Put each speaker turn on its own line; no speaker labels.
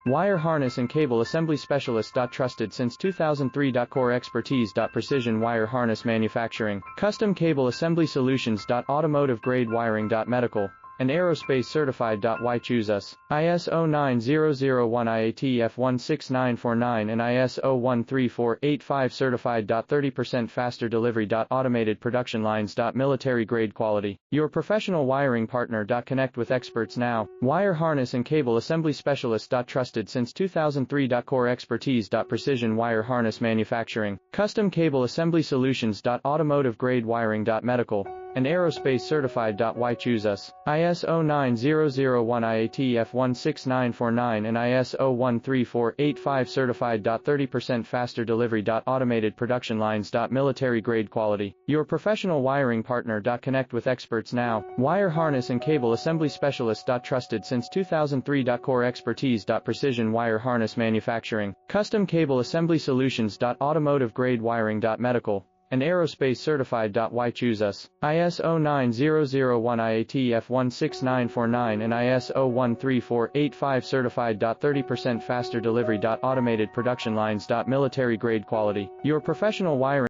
Wire harness and cable assembly specialist. Trusted since 2003. Core expertise. Precision wire harness manufacturing, custom cable assembly solutions. Automotive grade wiring. Medical and aerospace certified. Why choose us? ISO 9001 IATF 16949 and ISO 13485 certified. 30% faster delivery. Automated production lines. Military grade quality. Your professional wiring partner. Connect with experts now. Wire harness and cable assembly specialist. Trusted since 2003. Core expertise. Precision wire harness manufacturing, custom cable assembly solutions. Automotive grade wiring. Medical and aerospace certified. Why choose us? ISO 9001 IATF 16949 and ISO 13485 certified. 30% faster delivery. Automated production lines. Military grade quality. Your professional wiring partner. Connect with experts now. Wire harness and cable assembly specialist. Trusted since 2003. Core expertise. Precision wire harness manufacturing, custom cable assembly solutions. Automotive grade wiring. Medical and aerospace certified. Why choose us? ISO 9001 IATF 16949 and ISO 13485 certified. 30% faster delivery. Automated production lines. Military grade quality. Your professional wiring